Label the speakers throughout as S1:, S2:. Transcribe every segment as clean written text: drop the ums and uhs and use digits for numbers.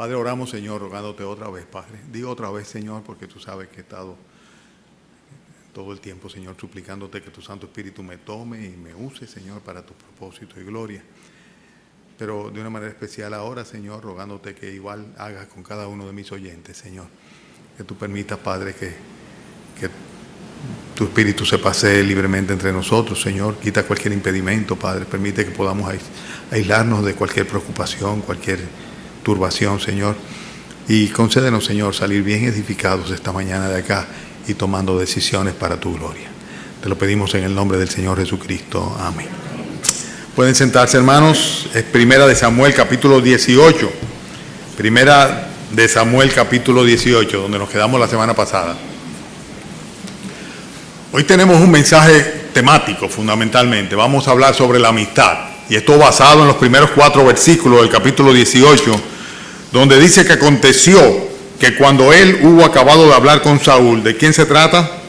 S1: Padre, oramos, Señor, rogándote otra vez, Padre. Digo otra vez, Señor, porque tú sabes que he estado todo el tiempo, Señor, suplicándote que tu Santo Espíritu me tome y me use, Señor, para tu propósito y gloria. Pero de una manera especial ahora, Señor, rogándote que igual hagas con cada uno de mis oyentes, Señor. Que tú permitas, Padre, que tu Espíritu se pasee libremente entre nosotros, Señor. Quita cualquier impedimento, Padre. Permite que podamos aislarnos de cualquier preocupación, cualquier turbación, Señor. Y concédenos, Señor, salir bien edificados esta mañana de acá y tomando decisiones para tu gloria. Te lo pedimos en el nombre del Señor Jesucristo. Amén. Pueden sentarse, hermanos. Es Primera de Samuel, capítulo 18. Primera de Samuel, capítulo 18, donde nos quedamos la semana pasada. Hoy tenemos un mensaje temático, fundamentalmente. Vamos a hablar sobre la amistad. Y esto basado en los primeros 4 versículos del capítulo 18, donde dice que aconteció que cuando él hubo acabado de hablar con Saúl, ¿de quién se trata?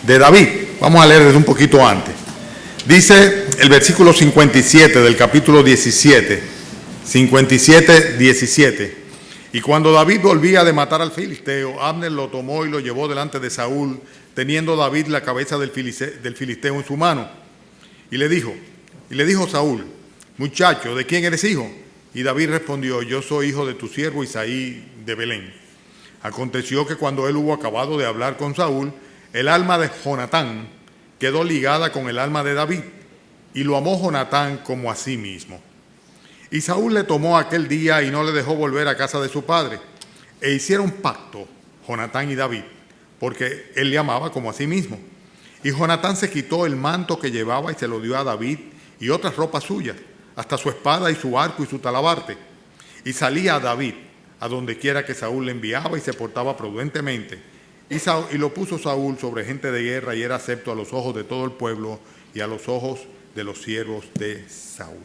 S1: De David. Vamos a leer desde un poquito antes. Dice el versículo 57 del capítulo 17, 57, 17. Y cuando David volvía de matar al filisteo, Abner lo tomó y lo llevó delante de Saúl, teniendo David la cabeza del filisteo en su mano. Y le dijo Saúl: muchacho, ¿de quién eres hijo? Y David respondió: yo soy hijo de tu siervo Isaí de Belén. Aconteció que cuando él hubo acabado de hablar con Saúl, el alma de Jonatán quedó ligada con el alma de David, y lo amó Jonatán como a sí mismo. Y Saúl le tomó aquel día y no le dejó volver a casa de su padre. E hicieron pacto, Jonatán y David, porque él le amaba como a sí mismo. Y Jonatán se quitó el manto que llevaba y se lo dio a David y otras ropas suyas, hasta su espada y su arco y su talabarte. Y salía a David a donde quiera que Saúl le enviaba y se portaba prudentemente. Y lo puso Saúl sobre gente de guerra y era acepto a los ojos de todo el pueblo y a los ojos de los siervos de Saúl.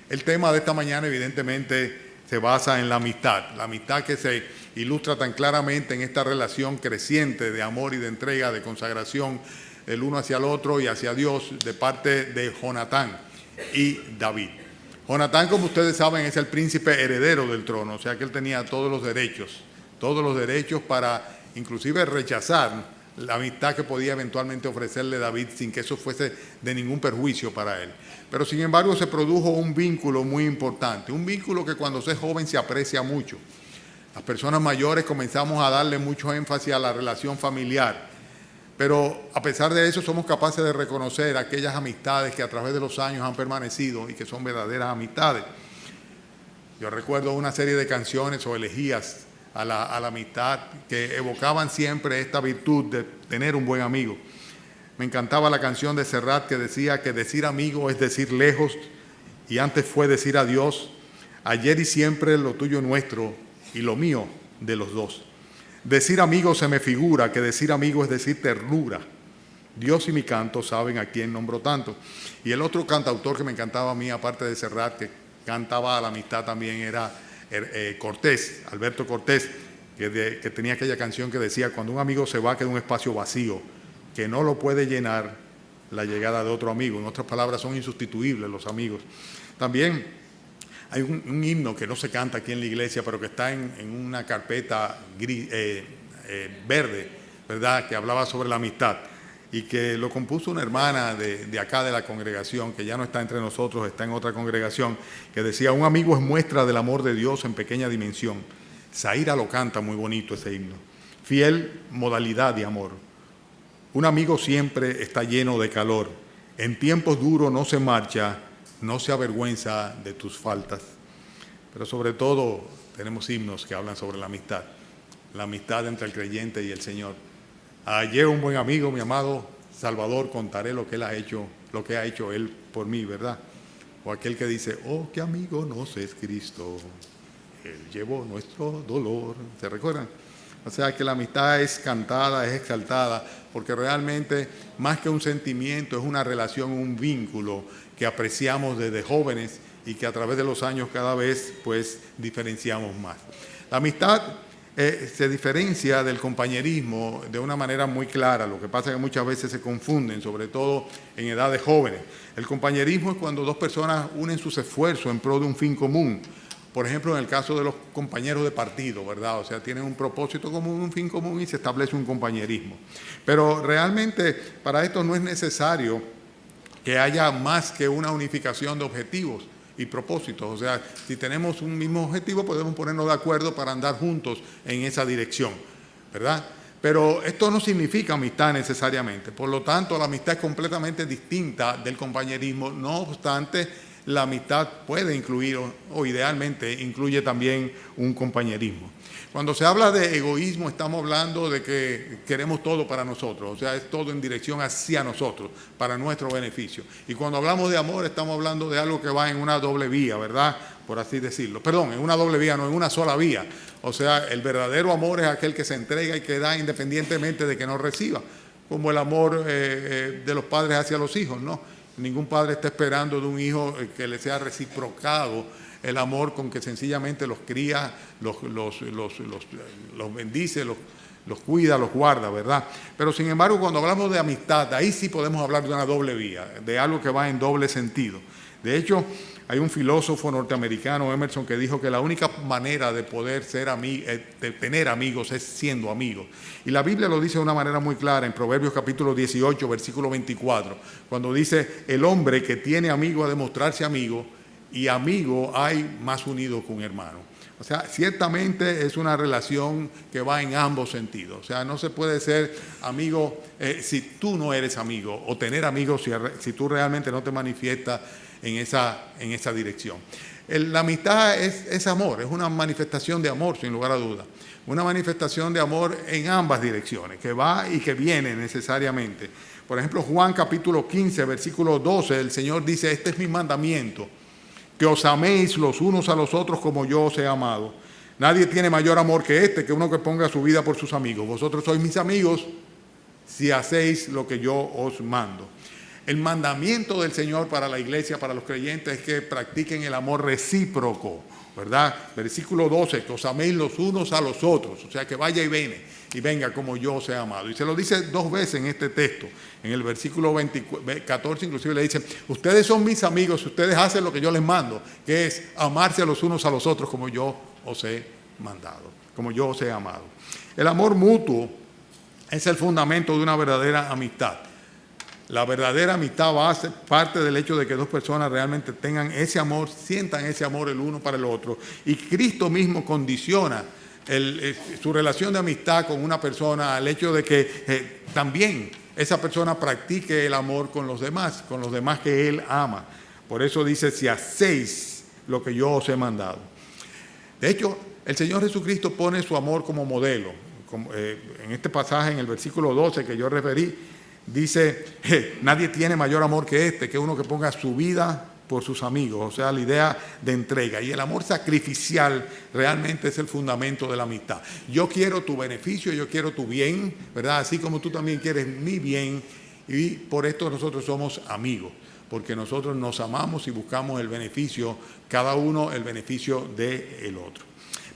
S1: El tema de esta mañana evidentemente se basa en la amistad que se ilustra tan claramente en esta relación creciente de amor y de entrega, de consagración el uno hacia el otro y hacia Dios de parte de Jonatán y David. Jonatán, como ustedes saben, es el príncipe heredero del trono, o sea que él tenía todos los derechos para inclusive rechazar la amistad que podía eventualmente ofrecerle David sin que eso fuese de ningún perjuicio para él. Pero sin embargo se produjo un vínculo muy importante, un vínculo que cuando se es joven se aprecia mucho. Las personas mayores comenzamos a darle mucho énfasis a la relación familiar, pero a pesar de eso somos capaces de reconocer aquellas amistades que a través de los años han permanecido y que son verdaderas amistades. Yo recuerdo una serie de canciones o elegías a la amistad que evocaban siempre esta virtud de tener un buen amigo. Me encantaba la canción de Serrat que decía que decir amigo es decir lejos y antes fue decir adiós, ayer y siempre lo tuyo nuestro y lo mío de los dos. Decir amigo se me figura que decir amigo es decir ternura. Dios y mi canto saben a quién nombro tanto. Y el otro cantautor que me encantaba a mí, aparte de Serrat, que cantaba a la amistad también, era Cortés, Alberto Cortés, que tenía aquella canción que decía: cuando un amigo se va queda un espacio vacío que no lo puede llenar la llegada de otro amigo. En otras palabras, son insustituibles los amigos. También hay un himno que no se canta aquí en la iglesia, pero que está en una carpeta verde, ¿verdad?, que hablaba sobre la amistad y que lo compuso una hermana de acá de la congregación, que ya no está entre nosotros, está en otra congregación, que decía: un amigo es muestra del amor de Dios en pequeña dimensión. Zaira lo canta muy bonito ese himno. Fiel modalidad de amor. Un amigo siempre está lleno de calor. En tiempos duros no se marcha, no se avergüenza de tus faltas. Pero sobre todo tenemos himnos que hablan sobre la amistad entre el creyente y el Señor. Ayer un buen amigo, mi amado Salvador, contaré lo que él ha hecho, lo que ha hecho él por mí, ¿verdad? O aquel que dice: oh, qué amigo nos es Cristo, él llevó nuestro dolor. ¿Se recuerdan? O sea que la amistad es cantada, es exaltada, porque realmente más que un sentimiento es una relación, un vínculo que apreciamos desde jóvenes y que a través de los años cada vez pues diferenciamos más. La amistad se diferencia del compañerismo de una manera muy clara. Lo que pasa es que muchas veces se confunden, sobre todo en edades jóvenes. El compañerismo es cuando dos personas unen sus esfuerzos en pro de un fin común. Por ejemplo, en el caso de los compañeros de partido, ¿verdad? O sea, tienen un propósito común, un fin común y se establece un compañerismo. Pero realmente para esto no es necesario que haya más que una unificación de objetivos y propósitos. O sea, si tenemos un mismo objetivo, podemos ponernos de acuerdo para andar juntos en esa dirección, ¿verdad? Pero esto no significa amistad necesariamente. Por lo tanto, la amistad es completamente distinta del compañerismo. No obstante, la amistad puede incluir, o idealmente incluye también un compañerismo. Cuando se habla de egoísmo, estamos hablando de que queremos todo para nosotros, o sea, es todo en dirección hacia nosotros, para nuestro beneficio. Y cuando hablamos de amor, estamos hablando de algo que va en una doble vía, ¿verdad? Por así decirlo. Perdón, en una doble vía, no en una sola vía. O sea, el verdadero amor es aquel que se entrega y que da independientemente de que no reciba, como el amor de los padres hacia los hijos, ¿no? Ningún padre está esperando de un hijo que le sea reciprocado el amor con que sencillamente los cría, los bendice, los cuida, los guarda, ¿verdad? Pero sin embargo, cuando hablamos de amistad, ahí sí podemos hablar de una doble vía, de algo que va en doble sentido. De hecho, hay un filósofo norteamericano, Emerson, que dijo que la única manera de poder de tener amigos es siendo amigos. Y la Biblia lo dice de una manera muy clara en Proverbios capítulo 18, versículo 24, cuando dice, el hombre que tiene amigo ha de mostrarse amigo, y amigo hay más unido que un hermano. O sea, ciertamente es una relación que va en ambos sentidos. O sea, no se puede ser amigo si tú no eres amigo, o tener amigos si tú realmente no te manifiestas en esa dirección. La amistad es amor, es una manifestación de amor, sin lugar a dudas. Una manifestación de amor en ambas direcciones, que va y que viene necesariamente. Por ejemplo, Juan capítulo 15, versículo 12, el Señor dice, este es mi mandamiento, que os améis los unos a los otros como yo os he amado. Nadie tiene mayor amor que este, que uno que ponga su vida por sus amigos. Vosotros sois mis amigos si hacéis lo que yo os mando. El mandamiento del Señor para la iglesia, para los creyentes, es que practiquen el amor recíproco, ¿verdad? Versículo 12, que os améis los unos a los otros, o sea, que vaya y venga como yo os he amado. Y se lo dice dos veces en este texto. En el versículo 14 inclusive le dice, ustedes son mis amigos, ustedes hacen lo que yo les mando, que es amarse a los unos a los otros como yo os he mandado, como yo os he amado. El amor mutuo es el fundamento de una verdadera amistad. La verdadera amistad va a ser parte del hecho de que dos personas realmente tengan ese amor, sientan ese amor el uno para el otro. Y Cristo mismo condiciona su relación de amistad con una persona al hecho de que también esa persona practique el amor con los demás que Él ama. Por eso dice, si hacéis lo que yo os he mandado. De hecho, el Señor Jesucristo pone su amor como modelo. En este pasaje, en el versículo 12 que yo referí, dice, nadie tiene mayor amor que este, que uno que ponga su vida por sus amigos, o sea, la idea de entrega. Y el amor sacrificial realmente es el fundamento de la amistad. Yo quiero tu beneficio, yo quiero tu bien, ¿verdad? Así como tú también quieres mi bien, y por esto nosotros somos amigos, porque nosotros nos amamos y buscamos el beneficio, cada uno el beneficio del otro.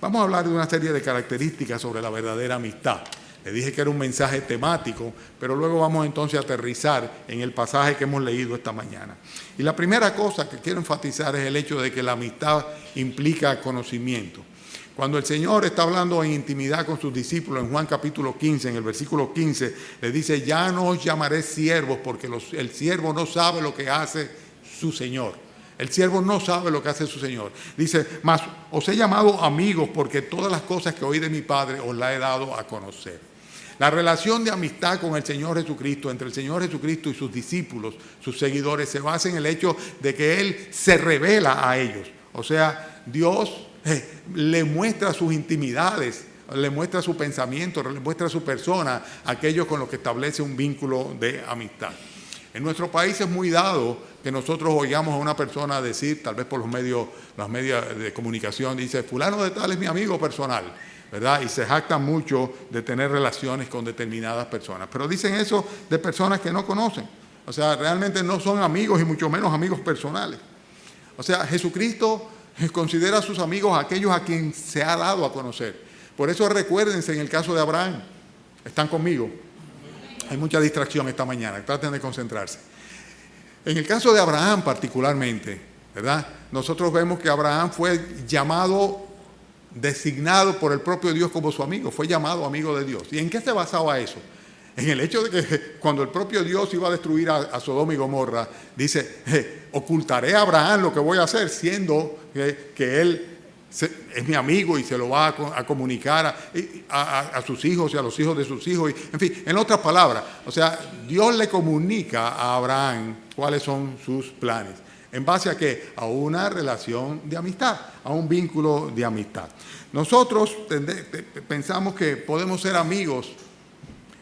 S1: Vamos a hablar de una serie de características sobre la verdadera amistad. Le dije que era un mensaje temático, pero luego vamos entonces a aterrizar en el pasaje que hemos leído esta mañana. Y la primera cosa que quiero enfatizar es el hecho de que la amistad implica conocimiento. Cuando el Señor está hablando en intimidad con sus discípulos en Juan capítulo 15, en el versículo 15, le dice, ya no os llamaré siervos porque el siervo no sabe lo que hace su Señor. El siervo no sabe lo que hace su Señor. Dice, mas os he llamado amigos porque todas las cosas que oí de mi Padre os las he dado a conocer. La relación de amistad con el Señor Jesucristo, entre el Señor Jesucristo y sus discípulos, sus seguidores, se basa en el hecho de que Él se revela a ellos. O sea, Dios le muestra sus intimidades, le muestra su pensamiento, le muestra su persona a aquellos con los que establece un vínculo de amistad. En nuestro país es muy dado que nosotros oigamos a una persona decir, tal vez por los medios de comunicación, dice, fulano de tal es mi amigo personal, ¿verdad? Y se jactan mucho de tener relaciones con determinadas personas. Pero dicen eso de personas que no conocen. O sea, realmente no son amigos y mucho menos amigos personales. O sea, Jesucristo considera a sus amigos aquellos a quien se ha dado a conocer. Por eso recuérdense en el caso de Abraham. ¿Están conmigo? Hay mucha distracción esta mañana, traten de concentrarse. En el caso de Abraham particularmente, ¿verdad? Nosotros vemos que Abraham fue llamado, designado por el propio Dios como su amigo, fue llamado amigo de Dios. ¿Y en qué se basaba eso? En el hecho de que cuando el propio Dios iba a destruir a Sodoma y Gomorra, dice, ocultaré a Abraham lo que voy a hacer, siendo que él es mi amigo y se lo va a comunicar a sus hijos y a los hijos de sus hijos. En fin, en otras palabras, o sea, Dios le comunica a Abraham cuáles son sus planes. ¿En base a qué? A una relación de amistad, a un vínculo de amistad. Nosotros pensamos que podemos ser amigos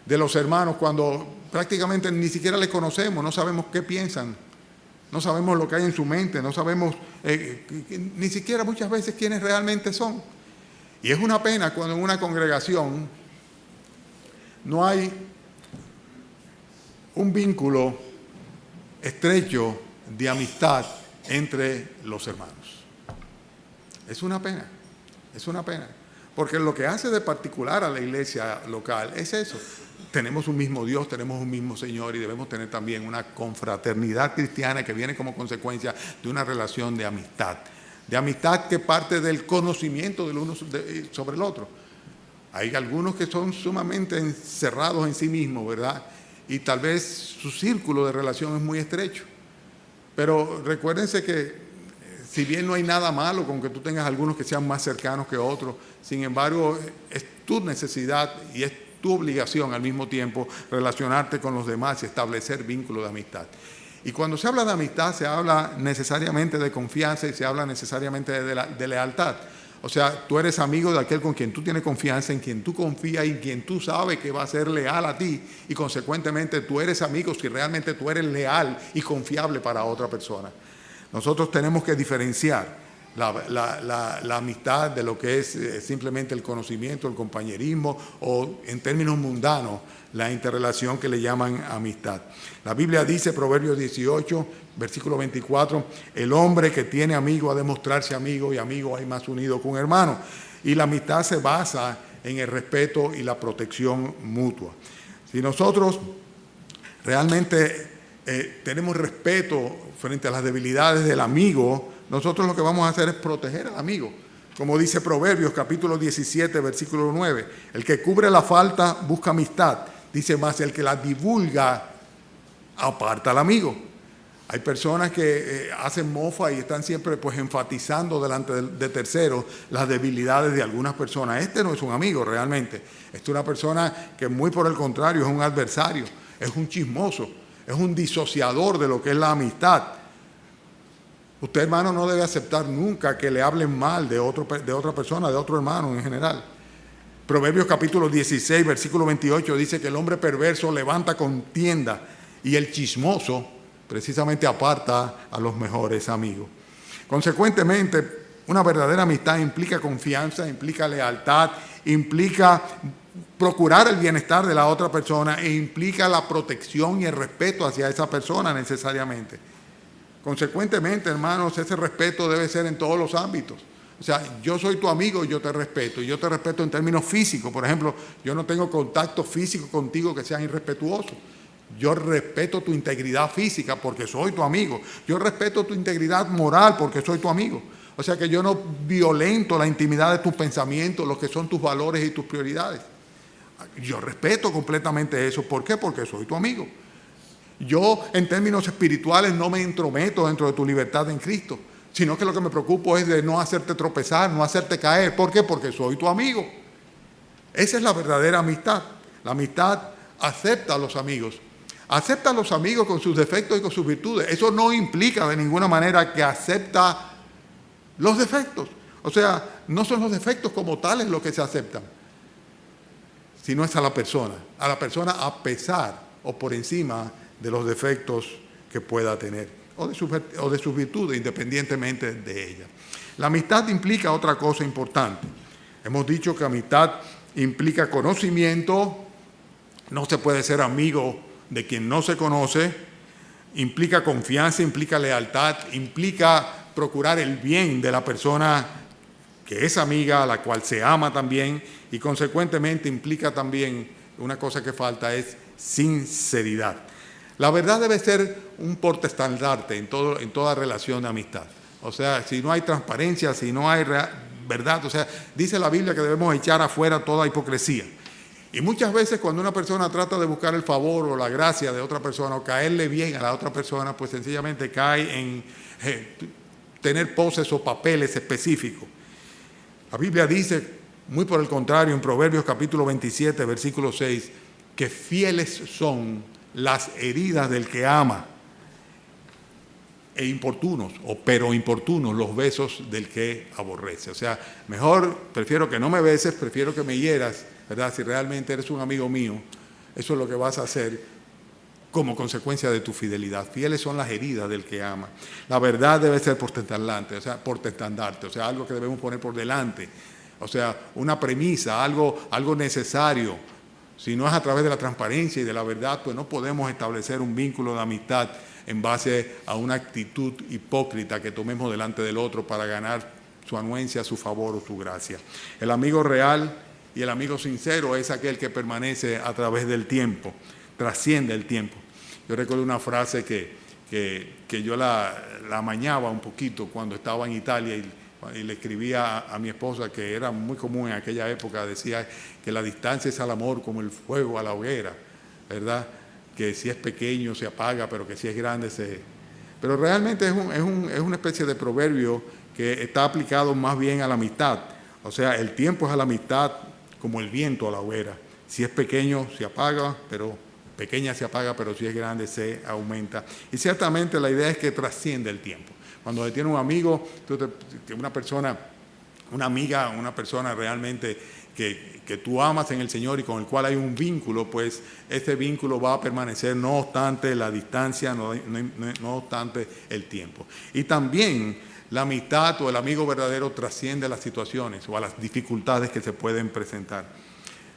S1: de los hermanos cuando prácticamente ni siquiera les conocemos, no sabemos qué piensan, no sabemos lo que hay en su mente, no sabemos ni siquiera muchas veces quiénes realmente son. Y es una pena cuando en una congregación no hay un vínculo estrecho de amistad entre los hermanos. Es una pena, porque lo que hace de particular a la iglesia local es eso. Tenemos un mismo Dios, tenemos un mismo Señor y debemos tener también una confraternidad cristiana que viene como consecuencia de una relación de amistad que parte del conocimiento del uno sobre el otro. Hay algunos que son sumamente encerrados en sí mismos, ¿verdad? Y tal vez su círculo de relación es muy estrecho. Pero recuérdense que si bien no hay nada malo con que tú tengas algunos que sean más cercanos que otros, sin embargo es tu necesidad y es tu obligación al mismo tiempo relacionarte con los demás y establecer vínculos de amistad. Y cuando se habla de amistad se habla necesariamente de confianza y se habla necesariamente de lealtad. O sea, tú eres amigo de aquel con quien tú tienes confianza, en quien tú confías y en quien tú sabes que va a ser leal a ti. Y consecuentemente tú eres amigo si realmente tú eres leal y confiable para otra persona. Nosotros tenemos que diferenciar la amistad de lo que es simplemente el conocimiento, el compañerismo o en términos mundanos la interrelación que le llaman amistad. La Biblia dice, Proverbios 18, versículo 24, el hombre que tiene amigo ha de mostrarse amigo y amigo hay más unido que un hermano. Y la amistad se basa en el respeto y la protección mutua. Si nosotros realmente tenemos respeto frente a las debilidades del amigo, nosotros lo que vamos a hacer es proteger al amigo. Como dice Proverbios, capítulo 17, versículo 9, el que cubre la falta busca amistad. Dice más, el que la divulga aparta al amigo. Hay personas que hacen mofa y están siempre pues enfatizando delante de terceros las debilidades de algunas personas. Este no es un amigo realmente. Este es una persona que muy por el contrario es un adversario, es un chismoso, es un disociador de lo que es la amistad. Usted, hermano, no debe aceptar nunca que le hablen mal de otra persona, de otro hermano en general. Proverbios capítulo 16, versículo 28 dice que el hombre perverso levanta contienda y el chismoso precisamente aparta a los mejores amigos. Consecuentemente, una verdadera amistad implica confianza, implica lealtad, implica procurar el bienestar de la otra persona e implica la protección y el respeto hacia esa persona necesariamente. Consecuentemente, hermanos, ese respeto debe ser en todos los ámbitos. O sea, yo soy tu amigo y yo te respeto. Y yo te respeto en términos físicos. Por ejemplo, yo no tengo contacto físico contigo que sea irrespetuoso. Yo respeto tu integridad física porque soy tu amigo. Yo respeto tu integridad moral porque soy tu amigo. O sea que yo no violento la intimidad de tus pensamientos, lo que son tus valores y tus prioridades. Yo respeto completamente eso. ¿Por qué? Porque soy tu amigo. Yo, en términos espirituales, no me entrometo dentro de tu libertad en Cristo, sino que lo que me preocupo es de no hacerte tropezar, no hacerte caer. ¿Por qué? Porque soy tu amigo. Esa es la verdadera amistad. La amistad acepta a los amigos. Acepta a los amigos con sus defectos y con sus virtudes. Eso no implica de ninguna manera que acepta los defectos. O sea, no son los defectos como tales los que se aceptan, sino es a la persona a pesar o por encima de los defectos que pueda tener o de sus virtudes, independientemente de ella. La amistad implica otra cosa importante. Hemos dicho que amistad implica conocimiento, no se puede ser amigo de quien no se conoce, implica confianza, implica lealtad, implica procurar el bien de la persona que es amiga, a la cual se ama también, y consecuentemente implica también, una cosa que falta es sinceridad. La verdad debe ser un portaestandarte en toda relación de amistad. O sea, si no hay transparencia, si no hay verdad, o sea, dice la Biblia que debemos echar afuera toda hipocresía. Y muchas veces cuando una persona trata de buscar el favor o la gracia de otra persona o caerle bien a la otra persona, pues sencillamente cae en tener poses o papeles específicos. La Biblia dice, muy por el contrario, en Proverbios capítulo 27, versículo 6, que fieles son las heridas del que ama e importunos, pero importunos los besos del que aborrece. O sea, mejor prefiero que no me beses, prefiero que me hieras, ¿verdad? Si realmente eres un amigo mío, eso es lo que vas a hacer como consecuencia de tu fidelidad. Fieles son las heridas del que ama. La verdad debe ser por estandarte, o sea, algo que debemos poner por delante. O sea, una premisa, algo necesario. Si no es a través de la transparencia y de la verdad, pues no podemos establecer un vínculo de amistad en base a una actitud hipócrita que tomemos delante del otro para ganar su anuencia, su favor o su gracia. El amigo real y el amigo sincero es aquel que permanece a través del tiempo, trasciende el tiempo. Yo recuerdo una frase que yo la amañaba un poquito cuando estaba en Italia y le escribía a mi esposa, que era muy común en aquella época, decía que la distancia es al amor como el fuego a la hoguera, ¿verdad? Que si es pequeño se apaga, pero que si es grande se... Pero realmente es una especie de proverbio que está aplicado más bien a la amistad. O sea, el tiempo es a la amistad como el viento a la hoguera. Si es pequeño se apaga, pero pequeña se apaga, pero si es grande se aumenta. Y ciertamente la idea es que trasciende el tiempo. Cuando se tiene un amigo, una persona, una amiga, una persona realmente que tú amas en el Señor y con el cual hay un vínculo, pues este vínculo va a permanecer no obstante la distancia, no obstante el tiempo. Y también la amistad o el amigo verdadero trasciende las situaciones o a las dificultades que se pueden presentar.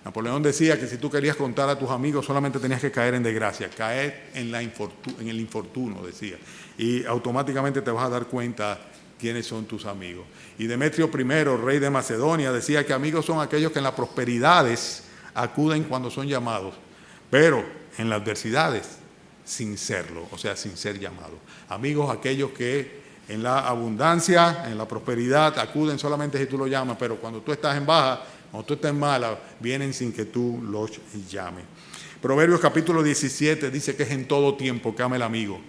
S1: Napoleón decía que si tú querías contar a tus amigos solamente tenías que caer en desgracia, caer en el infortunio, decía, y automáticamente te vas a dar cuenta quiénes son tus amigos. Y Demetrio I, rey de Macedonia, decía que amigos son aquellos que en las prosperidades acuden cuando son llamados, pero en las adversidades sin serlo, o sea, sin ser llamados. Amigos aquellos que en la abundancia, en la prosperidad, acuden solamente si tú los llamas, pero cuando tú estás en baja, cuando tú estás en mala, vienen sin que tú los llames. Proverbios capítulo 17 dice que es en todo tiempo que ama el amigo,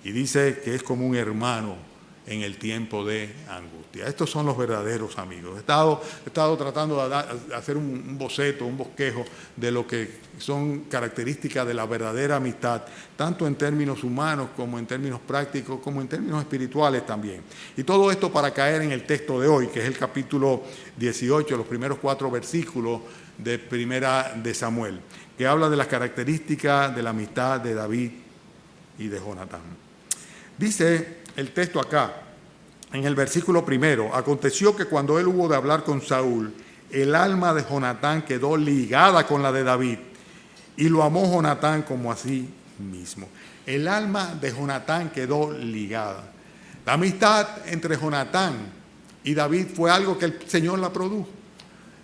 S1: y dice que es como un hermano en el tiempo de angustia. Estos son los verdaderos amigos. He estado tratando de hacer un boceto, un bosquejo de lo que son características de la verdadera amistad, tanto en términos humanos como en términos prácticos, como en términos espirituales también. Y todo esto para caer en el texto de hoy, que es el capítulo 18, los primeros 4 versículos de Primera de Samuel, que habla de las características de la amistad de David y de Jonatán. Dice el texto acá, en el versículo 1, aconteció que cuando él hubo de hablar con Saúl, el alma de Jonatán quedó ligada con la de David, y lo amó Jonatán como a sí mismo. El alma de Jonatán quedó ligada. La amistad entre Jonatán y David fue algo que el Señor la produjo.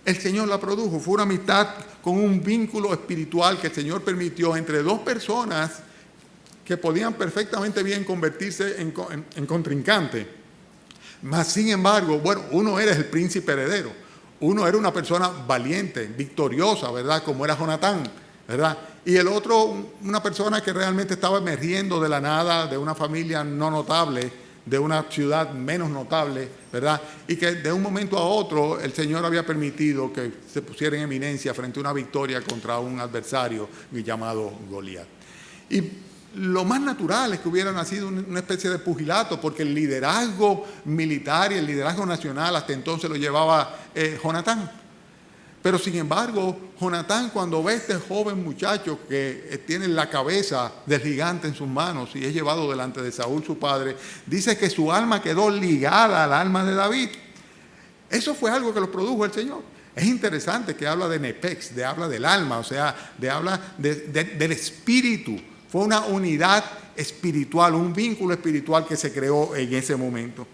S1: El Señor la produjo, fue una amistad con un vínculo espiritual que el Señor permitió entre dos personas que podían perfectamente bien convertirse en contrincantes. Mas, sin embargo, bueno, uno era el príncipe heredero, uno era una persona valiente, victoriosa, ¿verdad? Como era Jonatán, ¿verdad? Y el otro, una persona que realmente estaba emergiendo de la nada, de una familia no notable, de una ciudad menos notable, ¿verdad? Y que de un momento a otro el Señor había permitido que se pusiera en eminencia frente a una victoria contra un adversario llamado Goliat. Y lo más natural es que hubiera nacido una especie de pugilato, porque el liderazgo militar y el liderazgo nacional hasta entonces lo llevaba Jonatán. Pero sin embargo, Jonatán, cuando ve a este joven muchacho que tiene la cabeza del gigante en sus manos y es llevado delante de Saúl, su padre, dice que su alma quedó ligada al alma de David. Eso fue algo que lo produjo el Señor. Es interesante que habla de nepex, habla del alma, o sea, habla del espíritu. Fue una unidad espiritual, un vínculo espiritual que se creó en ese momento.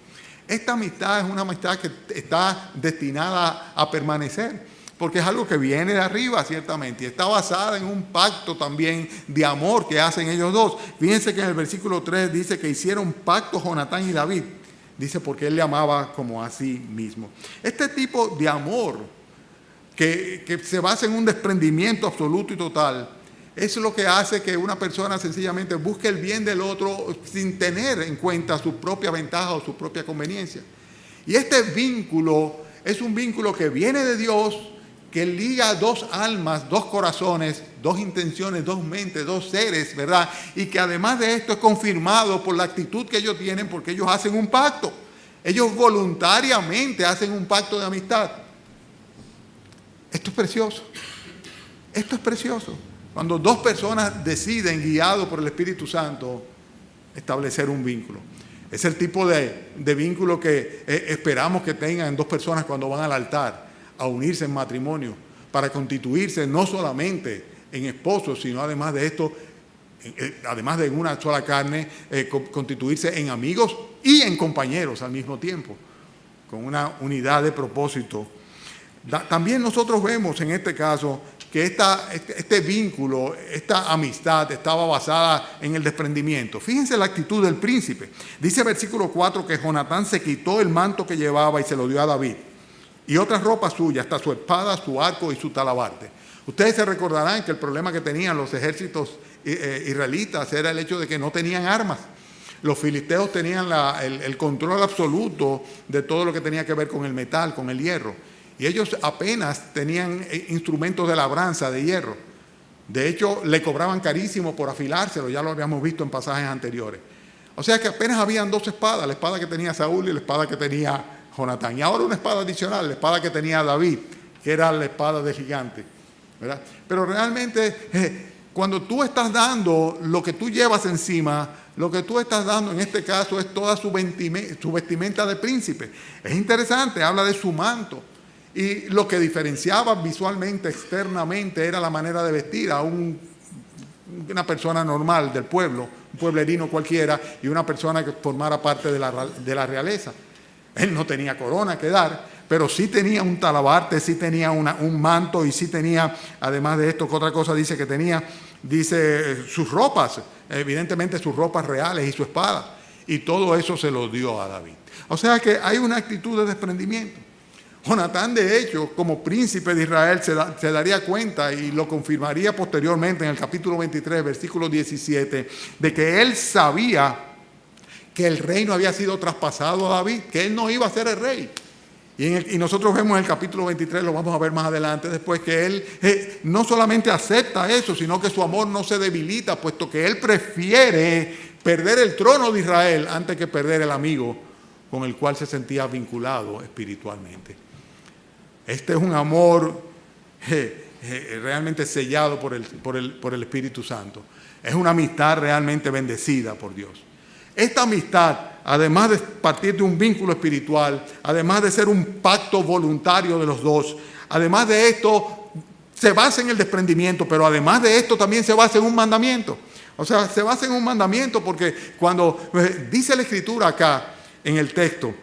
S1: Esta amistad es una amistad que está destinada a permanecer, porque es algo que viene de arriba, ciertamente, y está basada en un pacto también de amor que hacen ellos dos. Fíjense que en el versículo 3 dice que hicieron pacto Jonatán y David.
S2: Dice, porque él le amaba como a sí mismo. Este tipo de amor que se basa en un desprendimiento absoluto y total, es lo que hace que una persona sencillamente busque el bien del otro sin tener en cuenta su propia ventaja o su propia conveniencia. Y este vínculo es un vínculo que viene de Dios, que liga dos almas, dos corazones, dos intenciones, dos mentes, dos seres, ¿verdad? Y que además de esto es confirmado por la actitud que ellos tienen, porque ellos hacen un pacto. Ellos voluntariamente hacen un pacto de amistad. Esto es precioso. Esto es precioso. Cuando dos personas deciden, guiados por el Espíritu Santo, establecer un vínculo. Es el tipo de vínculo que esperamos que tengan dos personas cuando van al altar a unirse en matrimonio, para constituirse no solamente en esposos, sino además de esto, además de una sola carne, constituirse en amigos y en compañeros al mismo tiempo, con una unidad de propósito. También nosotros vemos en este caso que este vínculo, esta amistad estaba basada en el desprendimiento. Fíjense la actitud del príncipe. Dice versículo 4 que Jonatán se quitó el manto que llevaba y se lo dio a David, y otras ropas suyas, hasta su espada, su arco y su talabarte. Ustedes se recordarán que el problema que tenían los ejércitos israelitas era el hecho de que no tenían armas. Los filisteos tenían el control absoluto de todo lo que tenía que ver con el metal, con el hierro. Y ellos apenas tenían instrumentos de labranza de hierro. De hecho, le cobraban carísimo por afilárselo, ya lo habíamos visto en pasajes anteriores. O sea que apenas habían dos espadas, la espada que tenía Saúl y la espada que tenía Jonatán. Y ahora una espada adicional, la espada que tenía David, que era la espada del gigante, ¿verdad? Pero realmente, cuando tú estás dando lo que tú llevas encima, lo que tú estás dando en este caso es toda su vestimenta de príncipe. Es interesante, habla de su manto. Y lo que diferenciaba visualmente, externamente, era la manera de vestir a una persona normal del pueblo, un pueblerino cualquiera, y una persona que formara parte de la realeza. Él no tenía corona que dar, pero sí tenía un talabarte, sí tenía un manto, y sí tenía, además de esto, que otra cosa dice que tenía, dice sus ropas, evidentemente sus ropas reales y su espada. Y todo eso se lo dio a David. O sea que hay una actitud de desprendimiento. Jonatán, de hecho, como príncipe de Israel, se daría cuenta y lo confirmaría posteriormente en el capítulo 23, versículo 17, de que él sabía que el reino había sido traspasado a David, que él no iba a ser el rey. Y nosotros vemos en el capítulo 23, lo vamos a ver más adelante, después que él no solamente acepta eso, sino que su amor no se debilita, puesto que él prefiere perder el trono de Israel antes que perder el amigo con el cual se sentía vinculado espiritualmente. Este es un amor realmente sellado por el Espíritu Santo. Es una amistad realmente bendecida por Dios. Esta amistad, además de partir de un vínculo espiritual, además de ser un pacto voluntario de los dos, además de esto, se basa en el desprendimiento, pero además de esto también se basa en un mandamiento. O sea, se basa en un mandamiento porque cuando dice la Escritura acá en el texto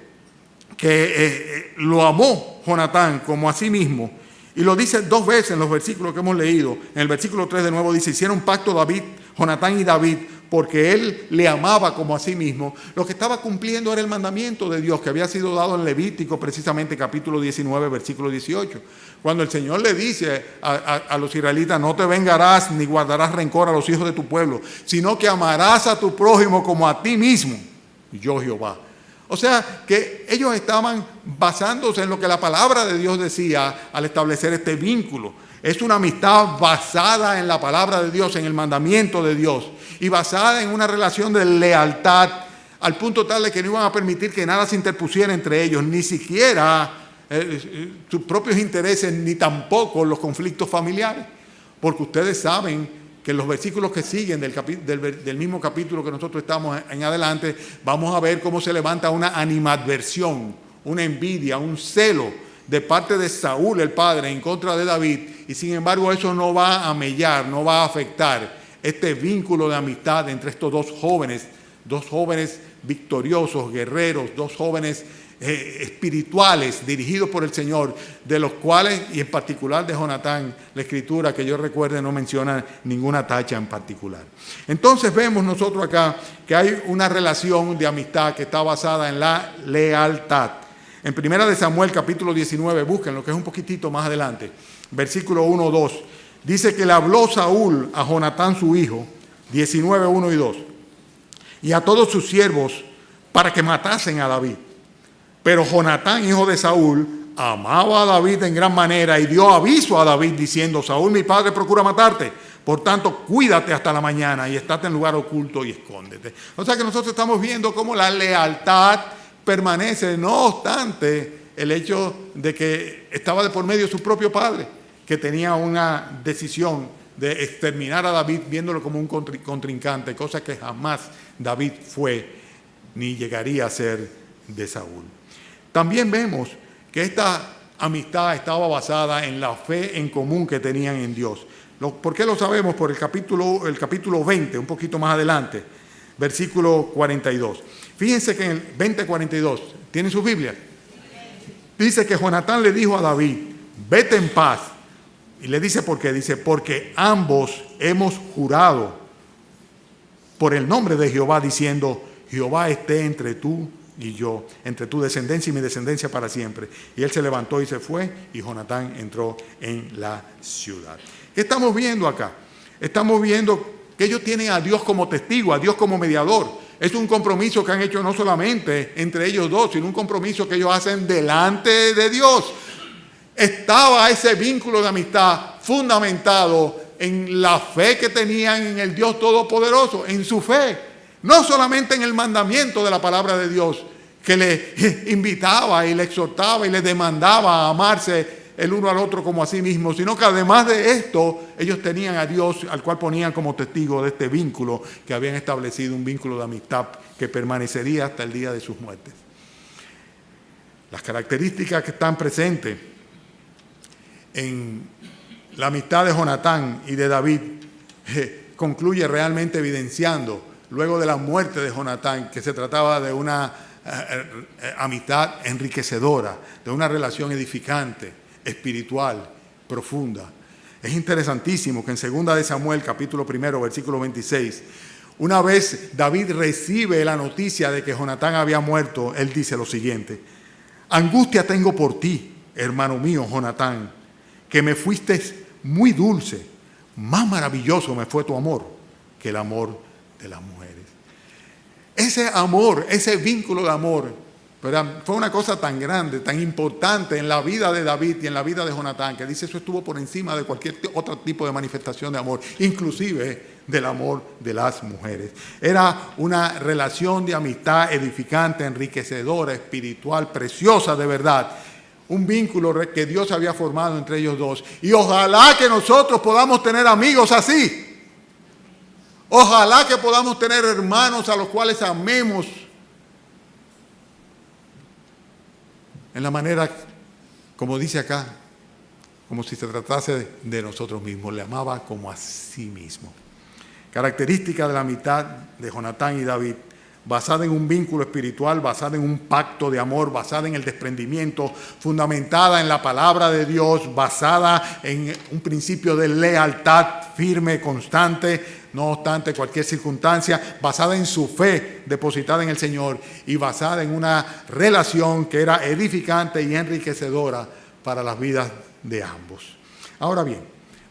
S2: que lo amó Jonatán como a sí mismo, y lo dice dos veces en los versículos que hemos leído. En el versículo 3 de nuevo dice, hicieron pacto Jonatán y David, porque él le amaba como a sí mismo. Lo que estaba cumpliendo era el mandamiento de Dios que había sido dado en Levítico, precisamente capítulo 19, versículo 18. Cuando el Señor le dice a los israelitas, no te vengarás ni guardarás rencor a los hijos de tu pueblo, sino que amarás a tu prójimo como a ti mismo, yo Jehová. O sea, que ellos estaban basándose en lo que la palabra de Dios decía al establecer este vínculo. Es una amistad basada en la palabra de Dios, en el mandamiento de Dios, y basada en una relación de lealtad, al punto tal de que no iban a permitir que nada se interpusiera entre ellos, ni siquiera sus propios intereses, ni tampoco los conflictos familiares. Porque ustedes saben que en los versículos que siguen del mismo capítulo que nosotros estamos en adelante, vamos a ver cómo se levanta una animadversión, una envidia, un celo de parte de Saúl, el padre, en contra de David, y sin embargo eso no va a mellar, no va a afectar este vínculo de amistad entre estos dos jóvenes victoriosos, guerreros, dos jóvenes espirituales dirigidos por el Señor, de los cuales, y en particular de Jonatán, la escritura que yo recuerde no menciona ninguna tacha en particular. Entonces vemos nosotros acá que hay una relación de amistad que está basada en la lealtad. En 1 Samuel capítulo 19, búsquenlo, que es un poquitito más adelante, versículo 1, 2, dice que le habló Saúl a Jonatán su hijo, 19, 1 y 2, y a todos sus siervos para que matasen a David. Pero Jonatán, hijo de Saúl, amaba a David en gran manera y dio aviso a David diciendo: Saúl, mi padre, procura matarte. Por tanto, cuídate hasta la mañana y estate en lugar oculto y escóndete. O sea que nosotros estamos viendo cómo la lealtad permanece, no obstante el hecho de que estaba de por medio su propio padre, que tenía una decisión de exterminar a David viéndolo como un contrincante, cosa que jamás David fue ni llegaría a ser de Saúl. También vemos que esta amistad estaba basada en la fe en común que tenían en Dios. ¿Por qué lo sabemos? Por el capítulo 20, un poquito más adelante, versículo 42. Fíjense que en el 20:42, ¿tienen su Biblia? Dice que Jonatán le dijo a David: vete en paz. Y le dice por qué. Dice: porque ambos hemos jurado por el nombre de Jehová, diciendo: Jehová esté entre tú y yo, entre tu descendencia y mi descendencia para siempre. Y él se levantó y se fue, y Jonatán entró en la ciudad. ¿Qué estamos viendo acá? Estamos viendo que ellos tienen a Dios como testigo, a Dios como mediador. Es un compromiso que han hecho no solamente entre ellos dos, sino un compromiso que ellos hacen delante de Dios. Estaba ese vínculo de amistad fundamentado en la fe que tenían en el Dios Todopoderoso, en su fe. No solamente en el mandamiento de la palabra de Dios, que le invitaba y le exhortaba y le demandaba a amarse el uno al otro como a sí mismo, sino que además de esto, ellos tenían a Dios al cual ponían como testigo de este vínculo que habían establecido, un vínculo de amistad que permanecería hasta el día de sus muertes. Las características que están presentes en la amistad de Jonatán y de David concluye realmente evidenciando, luego de la muerte de Jonatán, que se trataba de una amistad enriquecedora, de una relación edificante, espiritual, profunda. Es interesantísimo que en 2 Samuel, capítulo 1, versículo 26, una vez David recibe la noticia de que Jonatán había muerto, él dice lo siguiente: angustia tengo por ti, hermano mío Jonatán, que me fuiste muy dulce, más maravilloso me fue tu amor que el amor de las mujeres. Ese amor, ese vínculo de amor, ¿verdad?, fue una cosa tan grande, tan importante en la vida de David y en la vida de Jonatán, que dice eso estuvo por encima de cualquier otro tipo de manifestación de amor, inclusive del amor de las mujeres. Era una relación de amistad edificante, enriquecedora, espiritual, preciosa de verdad. Un vínculo que Dios había formado entre ellos dos. Y ojalá que nosotros podamos tener amigos así. Ojalá que podamos tener hermanos a los cuales amemos en la manera, como dice acá, como si se tratase de nosotros mismos. Le amaba como a sí mismo. Característica de la amistad de Jonatán y David, basada en un vínculo espiritual, basada en un pacto de amor, basada en el desprendimiento, fundamentada en la palabra de Dios, basada en un principio de lealtad firme, constante, no obstante cualquier circunstancia, basada en su fe depositada en el Señor y basada en una relación que era edificante y enriquecedora para las vidas de ambos. Ahora bien,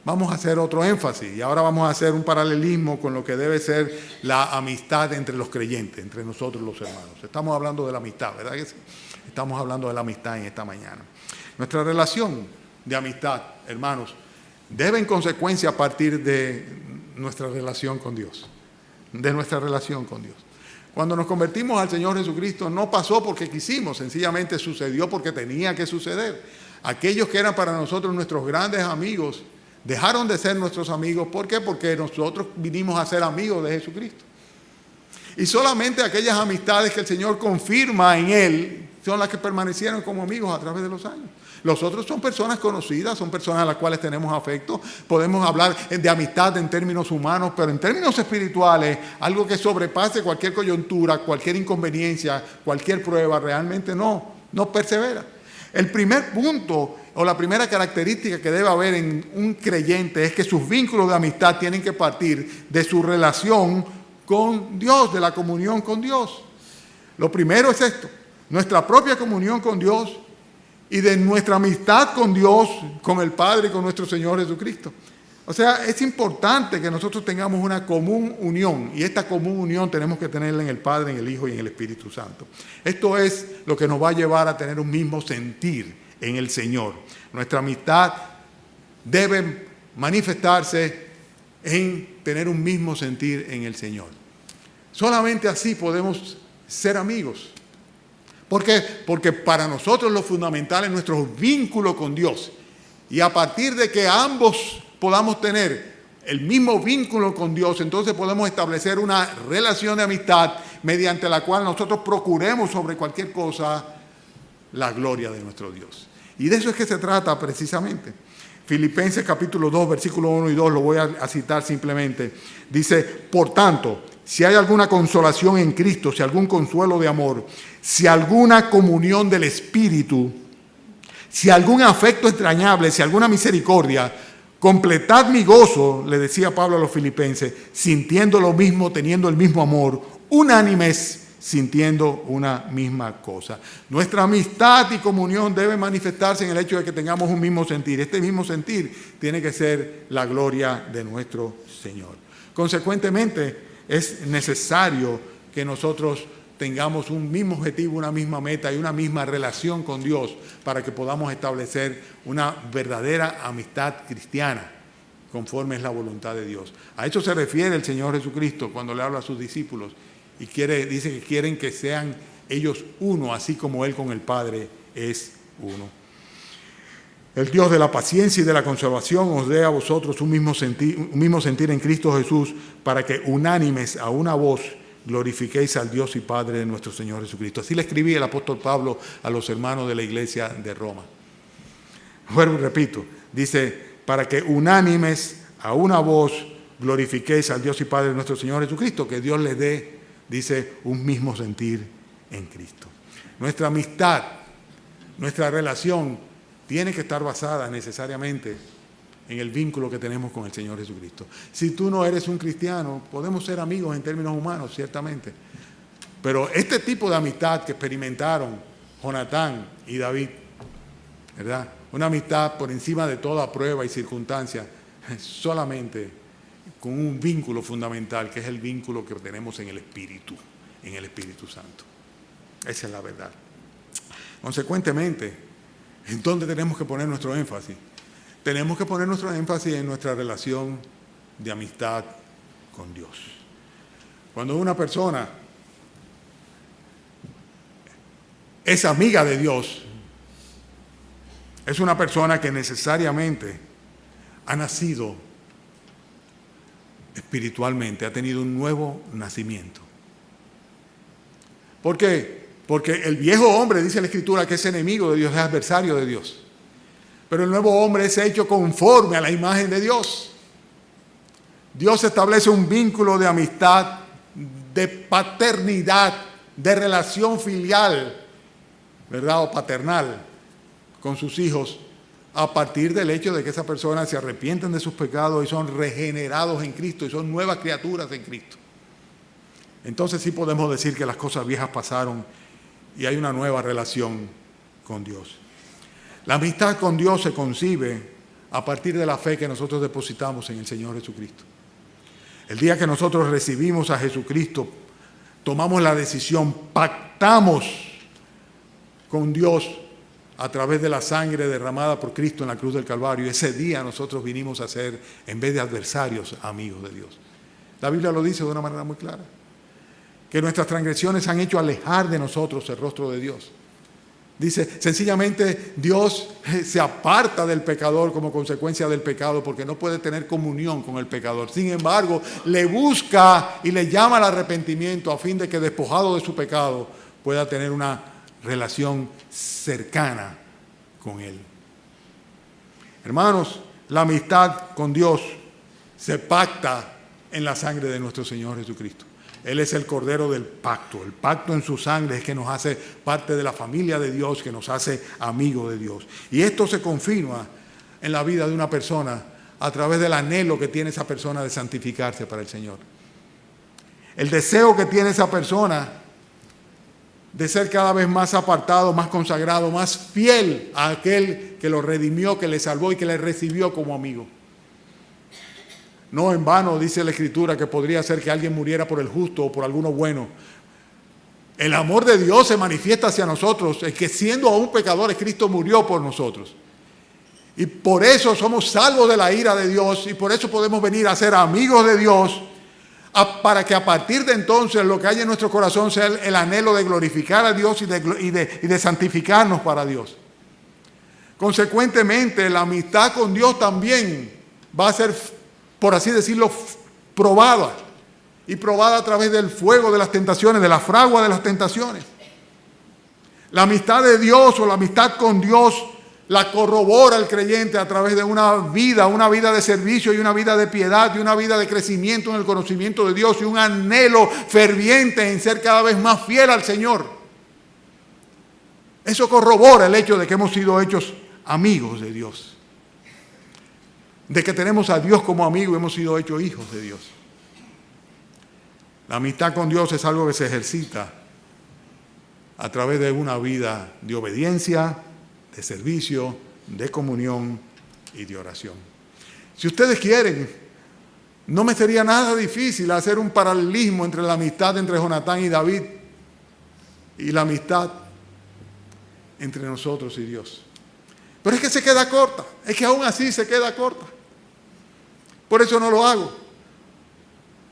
S2: vamos a hacer otro énfasis y ahora vamos a hacer un paralelismo con lo que debe ser la amistad entre los creyentes, entre nosotros los hermanos. Estamos hablando de la amistad, ¿verdad que sí? Estamos hablando de la amistad en esta mañana. Nuestra relación de amistad, hermanos, debe en consecuencia partir de nuestra relación con Dios, de nuestra relación con Dios. Cuando nos convertimos al Señor Jesucristo no pasó porque quisimos, sencillamente sucedió porque tenía que suceder. Aquellos que eran para nosotros nuestros grandes amigos dejaron de ser nuestros amigos. ¿Por qué? Porque nosotros vinimos a ser amigos de Jesucristo. Y solamente aquellas amistades que el Señor confirma en Él son las que permanecieron como amigos a través de los años. Los otros son personas conocidas, son personas a las cuales tenemos afecto. Podemos hablar de amistad en términos humanos, pero en términos espirituales, algo que sobrepase cualquier coyuntura, cualquier inconveniencia, cualquier prueba, realmente no. no persevera. El primer punto o la primera característica que debe haber en un creyente es que sus vínculos de amistad tienen que partir de su relación con Dios, de la comunión con Dios. Lo primero es esto, nuestra propia comunión con Dios y de nuestra amistad con Dios, con el Padre y con nuestro Señor Jesucristo. O sea, es importante que nosotros tengamos una común unión, y esta común unión tenemos que tenerla en el Padre, en el Hijo y en el Espíritu Santo. Esto es lo que nos va a llevar a tener un mismo sentir en el Señor. Nuestra amistad debe manifestarse en tener un mismo sentir en el Señor. Solamente así podemos ser amigos. ¿Por qué? Porque para nosotros lo fundamental es nuestro vínculo con Dios. Y a partir de que ambos podamos tener el mismo vínculo con Dios, entonces podemos establecer una relación de amistad mediante la cual nosotros procuremos sobre cualquier cosa la gloria de nuestro Dios. Y de eso es que se trata precisamente. Filipenses capítulo 2, versículos 1 y 2, lo voy a citar simplemente. Dice, por tanto, si hay alguna consolación en Cristo, si algún consuelo de amor, si alguna comunión del Espíritu, si algún afecto entrañable, si alguna misericordia, completad mi gozo, le decía Pablo a los filipenses, sintiendo lo mismo, teniendo el mismo amor, unánimes, sintiendo una misma cosa. Nuestra amistad y comunión debe manifestarse en el hecho de que tengamos un mismo sentir. Este mismo sentir tiene que ser la gloria de nuestro Señor. Consecuentemente, es necesario que nosotros tengamos un mismo objetivo, una misma meta y una misma relación con Dios para que podamos establecer una verdadera amistad cristiana conforme es la voluntad de Dios. A eso se refiere el Señor Jesucristo cuando le habla a sus discípulos y dice que quieren que sean ellos uno, así como Él con el Padre es uno. El Dios de la paciencia y de la conservación os dé a vosotros un mismo sentir en Cristo Jesús, para que unánimes a una voz glorifiquéis al Dios y Padre de nuestro Señor Jesucristo. Así le escribía el apóstol Pablo a los hermanos de la iglesia de Roma. Bueno, repito, dice, para que unánimes a una voz glorifiquéis al Dios y Padre de nuestro Señor Jesucristo, que Dios les dé, dice, un mismo sentir en Cristo. Nuestra amistad, nuestra relación tiene que estar basada necesariamente en el vínculo que tenemos con el Señor Jesucristo. Si tú no eres un cristiano, podemos ser amigos en términos humanos, ciertamente. Pero este tipo de amistad que experimentaron Jonatán y David, ¿verdad? Una amistad por encima de toda prueba y circunstancia, solamente con un vínculo fundamental, que es el vínculo que tenemos en el Espíritu Santo. Esa es la verdad. Consecuentemente, ¿en dónde tenemos que poner nuestro énfasis? Tenemos que poner nuestro énfasis en nuestra relación de amistad con Dios. Cuando una persona es amiga de Dios, es una persona que necesariamente ha nacido espiritualmente, ha tenido un nuevo nacimiento. ¿Por qué? Porque el viejo hombre, dice la Escritura, que es enemigo de Dios, es adversario de Dios. Pero el nuevo hombre es hecho conforme a la imagen de Dios. Dios establece un vínculo de amistad, de paternidad, de relación filial, ¿verdad? O paternal con sus hijos, a partir del hecho de que esas personas se arrepienten de sus pecados y son regenerados en Cristo y son nuevas criaturas en Cristo. Entonces sí podemos decir que las cosas viejas pasaron y hay una nueva relación con Dios. La amistad con Dios se concibe a partir de la fe que nosotros depositamos en el Señor Jesucristo. El día que nosotros recibimos a Jesucristo, tomamos la decisión, pactamos con Dios a través de la sangre derramada por Cristo en la cruz del Calvario. Ese día nosotros vinimos a ser, en vez de adversarios, amigos de Dios. La Biblia lo dice de una manera muy clara, que nuestras transgresiones han hecho alejar de nosotros el rostro de Dios. Dice, sencillamente Dios se aparta del pecador como consecuencia del pecado porque no puede tener comunión con el pecador. Sin embargo, le busca y le llama al arrepentimiento a fin de que, despojado de su pecado, pueda tener una relación cercana con Él. Hermanos, la amistad con Dios se pacta en la sangre de nuestro Señor Jesucristo. Él es el Cordero del pacto. El pacto en su sangre es que nos hace parte de la familia de Dios, que nos hace amigos de Dios. Y esto se confirma en la vida de una persona a través del anhelo que tiene esa persona de santificarse para el Señor. El deseo que tiene esa persona de ser cada vez más apartado, más consagrado, más fiel a aquel que lo redimió, que le salvó y que le recibió como amigo. No en vano dice la Escritura que podría ser que alguien muriera por el justo o por alguno bueno. El amor de Dios se manifiesta hacia nosotros, es que siendo aún pecadores, Cristo murió por nosotros. Y por eso somos salvos de la ira de Dios y por eso podemos venir a ser amigos de Dios, para que a partir de entonces lo que hay en nuestro corazón sea el anhelo de glorificar a Dios y de santificarnos para Dios. Consecuentemente, la amistad con Dios también va a ser, por así decirlo, probada. Y probada a través del fuego de las tentaciones, de la fragua de las tentaciones. La amistad de Dios o la amistad con Dios la corrobora el creyente a través de una vida de servicio y una vida de piedad y una vida de crecimiento en el conocimiento de Dios y un anhelo ferviente en ser cada vez más fiel al Señor. Eso corrobora el hecho de que hemos sido hechos amigos de Dios. De que tenemos a Dios como amigo y hemos sido hechos hijos de Dios. La amistad con Dios es algo que se ejercita a través de una vida de obediencia, de servicio, de comunión y de oración. Si ustedes quieren, no me sería nada difícil hacer un paralelismo entre la amistad entre Jonatán y David y la amistad entre nosotros y Dios. Pero es que se queda corta, es que aún así se queda corta. Por eso no lo hago.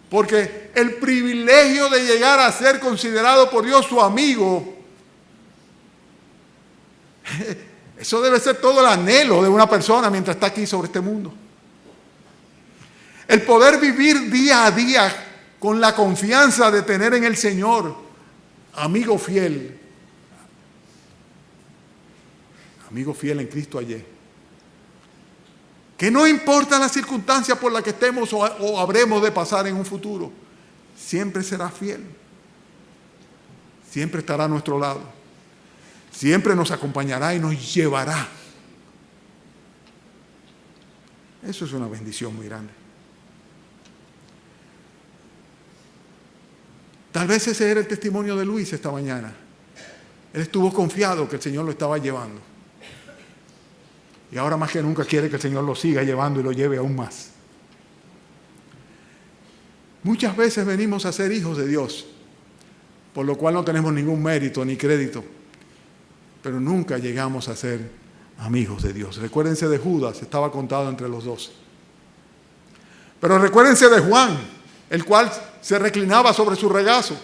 S2: Porque el privilegio de llegar a ser considerado por Dios su amigo, eso debe ser todo el anhelo de una persona mientras está aquí sobre este mundo. El poder vivir día a día con la confianza de tener en el Señor amigo fiel en Cristo ayer. Que no importa las circunstancias por las que estemos o habremos de pasar en un futuro, siempre será fiel. Siempre estará a nuestro lado. Siempre nos acompañará y nos llevará. Eso es una bendición muy grande. Tal vez ese era el testimonio de Luis esta mañana. Él estuvo confiado que el Señor lo estaba llevando. Y ahora más que nunca quiere que el Señor lo siga llevando y lo lleve aún más. Muchas veces venimos a ser hijos de Dios, por lo cual no tenemos ningún mérito ni crédito. Pero nunca llegamos a ser amigos de Dios. Recuérdense de Judas, estaba contado entre los 12. Pero recuérdense de Juan, el cual se reclinaba sobre su regazo.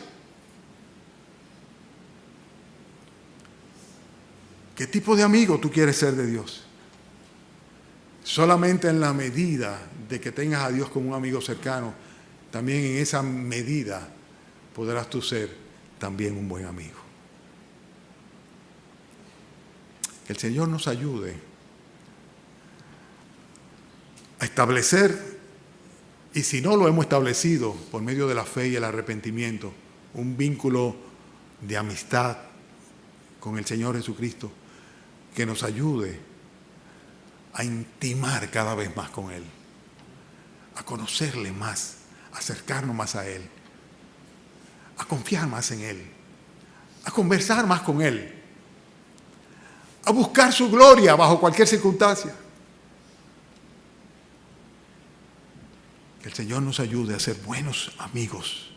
S2: ¿Qué tipo de amigo tú quieres ser de Dios? Solamente en la medida de que tengas a Dios como un amigo cercano, también en esa medida podrás tú ser también un buen amigo. Que el Señor nos ayude a establecer, y si no lo hemos establecido por medio de la fe y el arrepentimiento, un vínculo de amistad con el Señor Jesucristo, que nos ayude a intimar cada vez más con Él, a conocerle más, a acercarnos más a Él, a confiar más en Él, a conversar más con Él, a buscar su gloria bajo cualquier circunstancia. Que el Señor nos ayude a ser buenos amigos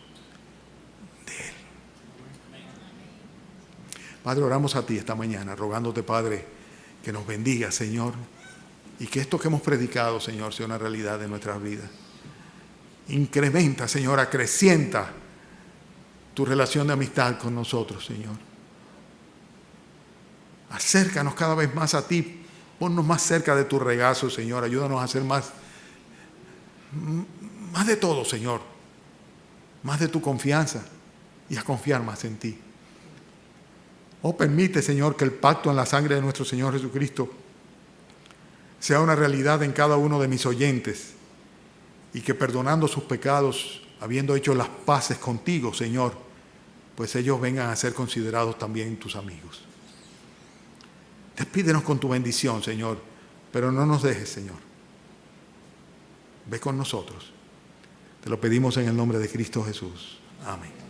S2: de Él. Padre, oramos a ti esta mañana, rogándote, Padre, que nos bendiga, Señor, y que esto que hemos predicado, Señor, sea una realidad de nuestras vidas. Incrementa, Señor, acrecienta tu relación de amistad con nosotros, Señor. Acércanos cada vez más a ti. Ponnos más cerca de tu regazo, Señor. Ayúdanos a hacer más de todo, Señor. Más de tu confianza y a confiar más en ti. Oh, permite, Señor, que el pacto en la sangre de nuestro Señor Jesucristo sea una realidad en cada uno de mis oyentes y que perdonando sus pecados habiendo hecho las paces contigo, Señor, pues ellos vengan a ser considerados también tus amigos. Despídenos con tu bendición, Señor, pero no nos dejes, Señor. Ve con nosotros. Te lo pedimos en el nombre de Cristo Jesús. Amén.